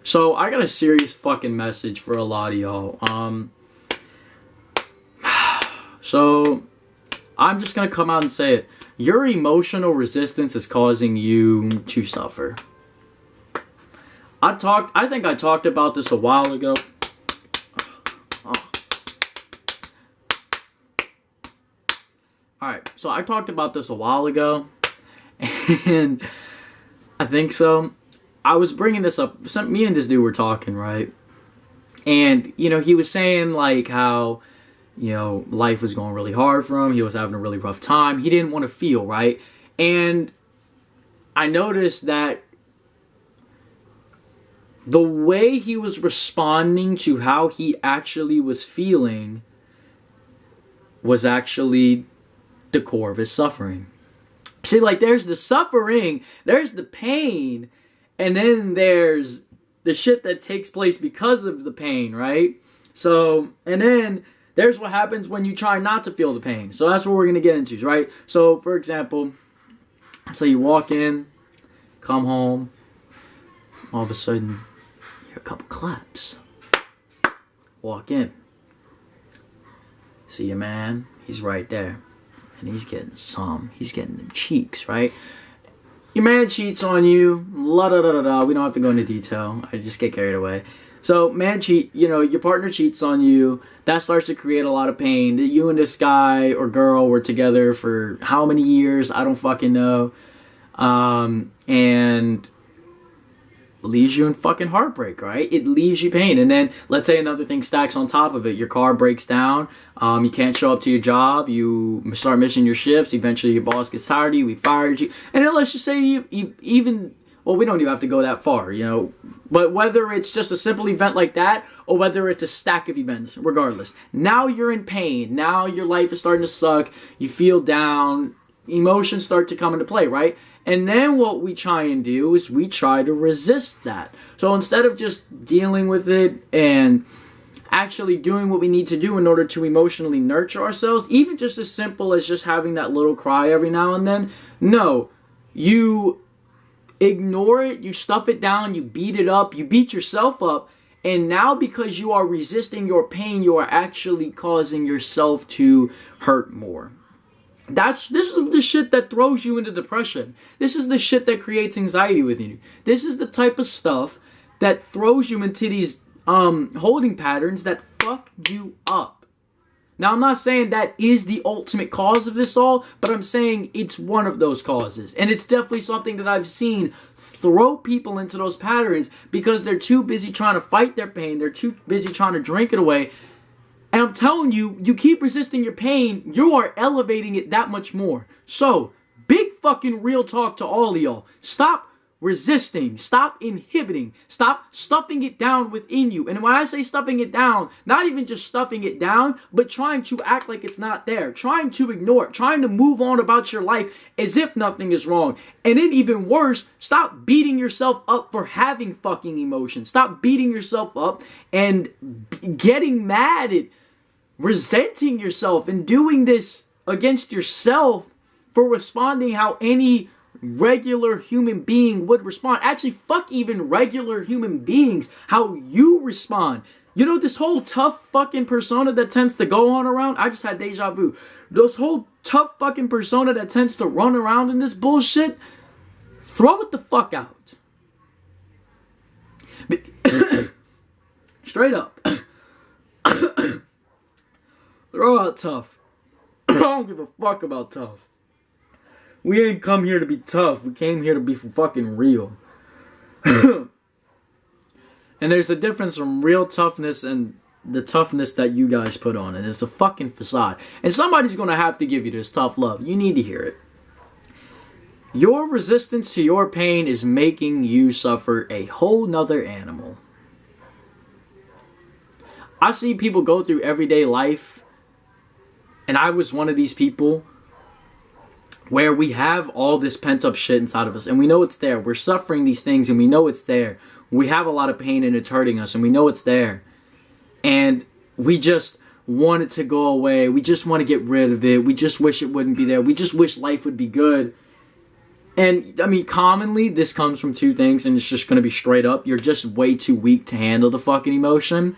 So I got a serious fucking message for a lot of y'all. So I'm just gonna come out and say it. Your emotional resistance is causing you to suffer. I think I talked about this a while ago. Alright, so I talked about this a while ago. And I think so. I was bringing this up. Me and this dude were talking, right? And, you know, he was saying, like, how, you know, life was going really hard for him. He was having a really rough time. He didn't want to feel, right? And I noticed that the way he was responding to how he actually was feeling was actually the core of his suffering. See, like, there's the suffering, there's the pain, and then there's the shit that takes place because of the pain, right? So, and then there's what happens when you try not to feel the pain. So that's what we're going to get into, right? So, for example, so you walk in, come home, all of a sudden, you hear a couple claps. Walk in. See your man, he's right there. And he's getting them cheeks, right? Your man cheats on you, la da da da da. We don't have to go into detail. I just get carried away. So, your partner cheats on you. That starts to create a lot of pain. That you and this guy or girl were together for how many years? I don't fucking know. And leaves you in fucking heartbreak, right? It leaves you pain. And then let's say another thing stacks on top of it. Your car breaks down. You can't show up to your job. You start missing your shifts. Eventually your boss gets tired of you. We fired you. And then let's just say you even, well, we don't even have to go that far, you know. But whether it's just a simple event like that or whether it's a stack of events, regardless. Now you're in pain. Now your life is starting to suck. You feel down. Emotions start to come into play, right? And then what we try and do is we try to resist that. So instead of just dealing with it and actually doing what we need to do in order to emotionally nurture ourselves, even just as simple as just having that little cry every now and then, no, you ignore it, you stuff it down, you beat it up, you beat yourself up, and now because you are resisting your pain, you are actually causing yourself to hurt more. This is the shit that throws you into depression. This is the shit that creates anxiety within you. This is the type of stuff that throws you into these holding patterns that fuck you up. Now, I'm not saying that is the ultimate cause of this all, but I'm saying it's one of those causes. And it's definitely something that I've seen throw people into those patterns because they're too busy trying to fight their pain. They're too busy trying to drink it away. And I'm telling you, you keep resisting your pain, you are elevating it that much more. So, big fucking real talk to all of y'all. Stop resisting. Stop inhibiting. Stop stuffing it down within you. And when I say stuffing it down, not even just stuffing it down, but trying to act like it's not there. Trying to ignore it. Trying to move on about your life as if nothing is wrong. And then even worse, stop beating yourself up for having fucking emotions. Stop beating yourself up and getting mad at resenting yourself and doing this against yourself for responding how any regular human being would respond. Actually, fuck even regular human beings, how you respond. You know, this whole tough fucking persona that tends to go on around, I just had deja vu. This whole tough fucking persona that tends to run around in this bullshit, throw it the fuck out. Straight up. Throw out tough. I don't give a fuck about tough. We ain't come here to be tough. We came here to be fucking real. And there's a difference from real toughness and the toughness that you guys put on. And it's a fucking facade. And somebody's going to have to give you this tough love. You need to hear it. Your resistance to your pain is making you suffer a whole nother animal. I see people go through everyday life. And I was one of these people where we have all this pent up shit inside of us and we know it's there. We're suffering these things and we know it's there. We have a lot of pain and it's hurting us and we know it's there. And we just want it to go away. We just want to get rid of it. We just wish it wouldn't be there. We just wish life would be good. And I mean, commonly this comes from two things, and it's just going to be straight up. You're just way too weak to handle the fucking emotion.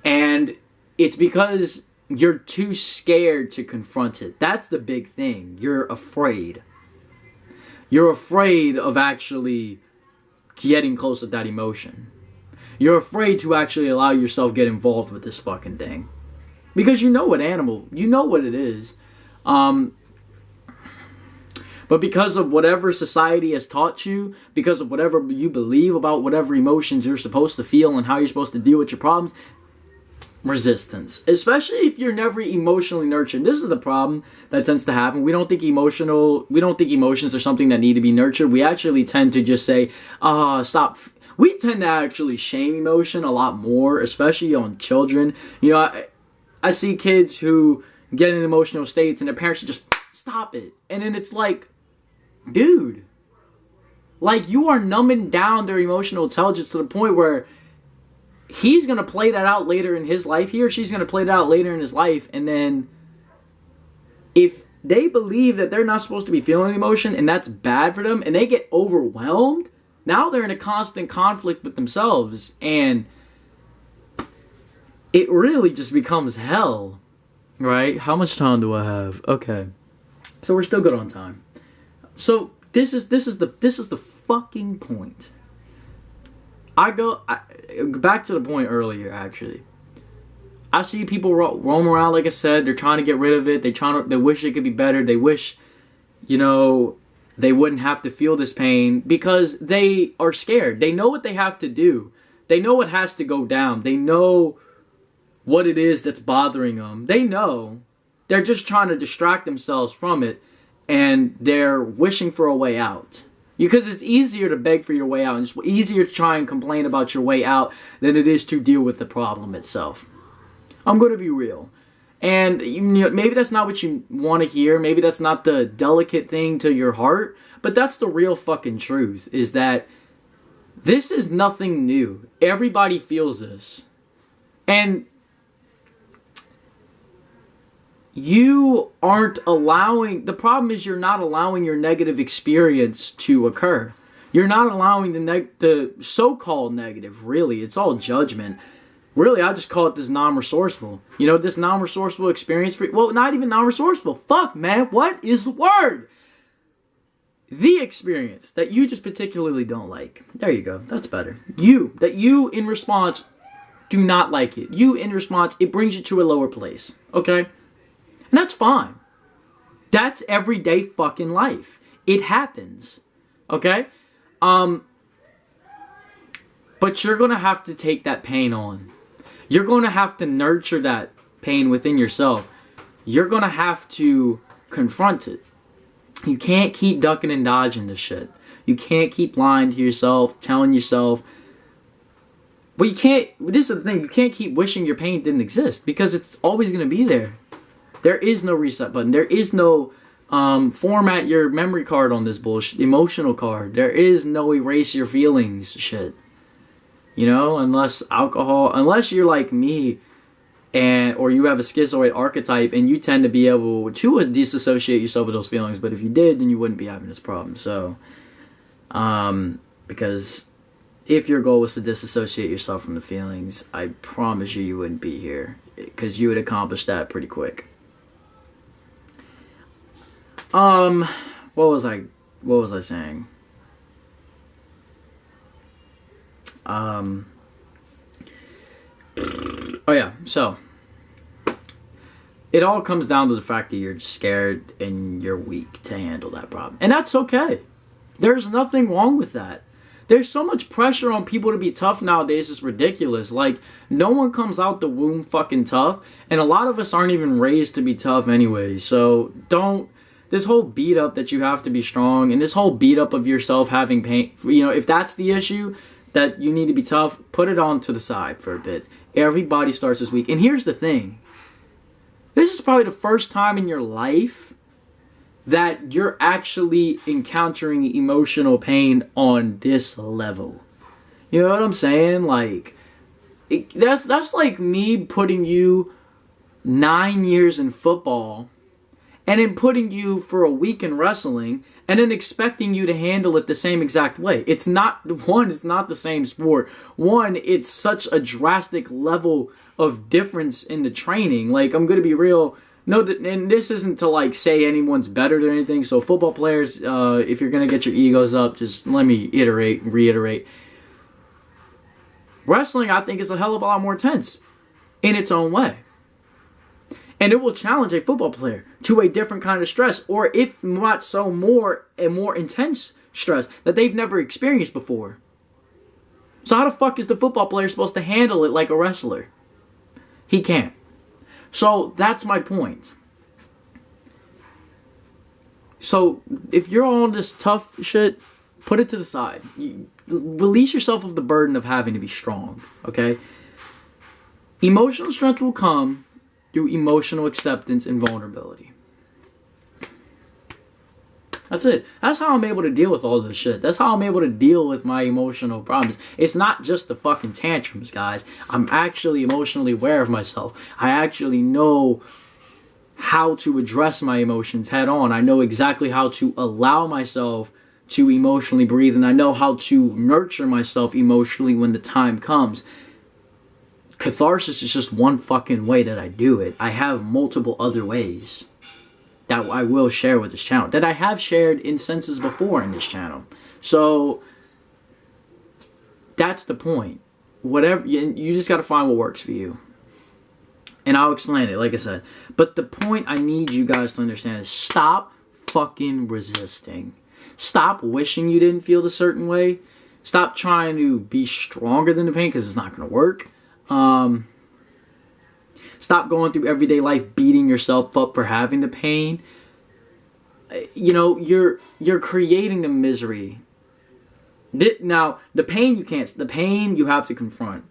And it's because you're too scared to confront it. That's the big thing. You're afraid. You're afraid of actually getting close to that emotion. You're afraid to actually allow yourself get involved with this fucking thing. Because you know what it is. But because of whatever society has taught you, because of whatever you believe about whatever emotions you're supposed to feel and how you're supposed to deal with your problems, resistance. Especially if you're never emotionally nurtured. This is the problem that tends to happen. We don't think emotions are something that need to be nurtured. We actually tend to just say, stop. We tend to actually shame emotion a lot more, especially on children. You know, I see kids who get in emotional states and their parents just stop it. And then it's like, dude, like you are numbing down their emotional intelligence to the point where he's going to play that out later in his life. He or she's going to play that out later in his life. And then if they believe that they're not supposed to be feeling emotion and that's bad for them and they get overwhelmed, now they're in a constant conflict with themselves. And it really just becomes hell, right? How much time do I have? Okay. So we're still good on time. So this is the fucking point. I go back to the point earlier. Actually, I see people roam around. Like I said, they're trying to get rid of it. They wish it could be better. They wish, they wouldn't have to feel this pain because they are scared. They know what they have to do. They know what has to go down. They know what it is that's bothering them. They know. They're just trying to distract themselves from it, and they're wishing for a way out. Because it's easier to beg for your way out, and it's easier to try and complain about your way out than it is to deal with the problem itself. I'm going to be real. And maybe that's not what you want to hear. Maybe that's not the delicate thing to your heart. But that's the real fucking truth, is that this is nothing new. Everybody feels this. And you aren't allowing, the problem is you're not allowing your negative experience to occur. You're not allowing the so-called negative, really. It's all judgment. Really, I just call it this non-resourceful. This non-resourceful experience. Well, not even non-resourceful. Fuck, man. What is the word? The experience that you just particularly don't like. There you go. That's better. That you in response do not like it. You in response, it brings you to a lower place. Okay? And that's fine. That's everyday fucking life. It happens. Okay? But you're going to have to take that pain on. You're going to have to nurture that pain within yourself. You're going to have to confront it. You can't keep ducking and dodging this shit. You can't keep lying to yourself, telling yourself. But you can't, this is the thing, you can't keep wishing your pain didn't exist because it's always going to be there. There is no reset button. There is no format your memory card on this bullshit, emotional card. There is no erase your feelings shit. Unless you're like me, or you have a schizoid archetype and you tend to be able to disassociate yourself with those feelings. But if you did, then you wouldn't be having this problem. So, because if your goal was to disassociate yourself from the feelings, I promise you wouldn't be here, because you would accomplish that pretty quick. What was I saying? Oh yeah, so it all comes down to the fact that you're just scared and you're weak to handle that problem. And that's okay. There's nothing wrong with that. There's so much pressure on people to be tough nowadays, it's ridiculous. Like, no one comes out the womb fucking tough, and a lot of us aren't even raised to be tough anyway. So this whole beat up that you have to be strong, and this whole beat up of yourself having pain, if that's the issue, that you need to be tough, put it on to the side for a bit. Everybody starts this week. And here's the thing. This is probably the first time in your life that you're actually encountering emotional pain on this level. You know what I'm saying? Like, that's like me putting you 9 years in football and then putting you for a week in wrestling and then expecting you to handle it the same exact way. It's not the same sport. One, it's such a drastic level of difference in the training. Like, I'm going to be real. No, and this isn't to like say anyone's better than anything. So football players, if you're going to get your egos up, just let me reiterate. Wrestling, I think, is a hell of a lot more intense in its own way. And it will challenge a football player to a different kind of stress, or if not so, more intense stress that they've never experienced before. So how the fuck is the football player supposed to handle it like a wrestler? He can't. So that's my point. So if you're on this tough shit, put it to the side. Release yourself of the burden of having to be strong, okay? Emotional strength will come through emotional acceptance and vulnerability. That's it. That's how I'm able to deal with all this shit. That's how I'm able to deal with my emotional problems. It's not just the fucking tantrums, guys. I'm actually emotionally aware of myself. I actually know how to address my emotions head on. I know exactly how to allow myself to emotionally breathe, and I know how to nurture myself emotionally when the time comes. Catharsis is just one fucking way that I do it. I have multiple other ways that I will share with this channel, that I have shared in senses before in this channel. So that's the point. Whatever, you just got to find what works for you. And I'll explain it, like I said. But the point I need you guys to understand is stop fucking resisting. Stop wishing you didn't feel a certain way. Stop trying to be stronger than the pain, because it's not going to work. Stop going through everyday life beating yourself up for having the pain. You know, you're creating the misery. Now, the pain you have to confront.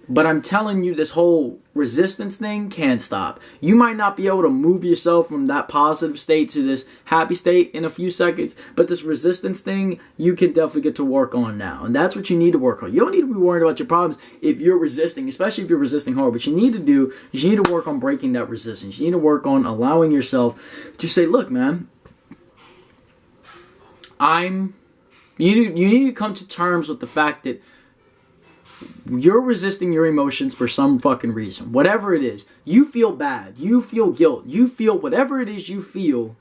But I'm telling you, this whole resistance thing can't stop. You might not be able to move yourself from that positive state to this happy state in a few seconds, but this resistance thing, you can definitely get to work on now. And that's what you need to work on. You don't need to be worried about your problems if you're resisting, especially if you're resisting hard. What you need to work on breaking that resistance. You need to work on allowing yourself to say, look, man, you need to come to terms with the fact that you're resisting your emotions for some fucking reason. Whatever it is. You feel bad. You feel guilt. You feel whatever it is you feel.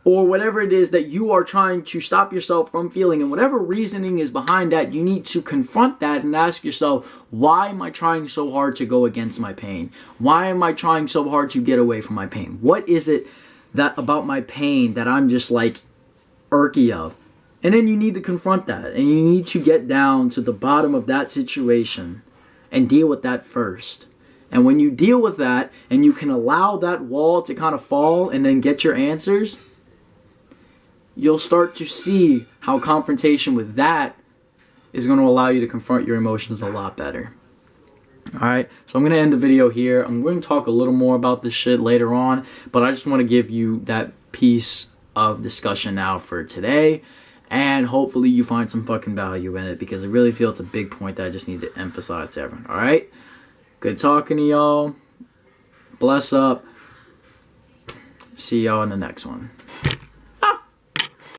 Or whatever it is that you are trying to stop yourself from feeling. And whatever reasoning is behind that, you need to confront that and ask yourself, why am I trying so hard to go against my pain? Why am I trying so hard to get away from my pain? What is it that about my pain that I'm just like irky of? And then you need to confront that. And you need to get down to the bottom of that situation and deal with that first. And when you deal with that and you can allow that wall to kind of fall and then get your answers, you'll start to see how confrontation with that is going to allow you to confront your emotions a lot better. Alright, so I'm going to end the video here. I'm going to talk a little more about this shit later on, but I just want to give you that piece of discussion now for today. And hopefully you find some fucking value in it, because I really feel it's a big point that I just need to emphasize to everyone. Alright? Good talking to y'all. Bless up. See y'all in the next one.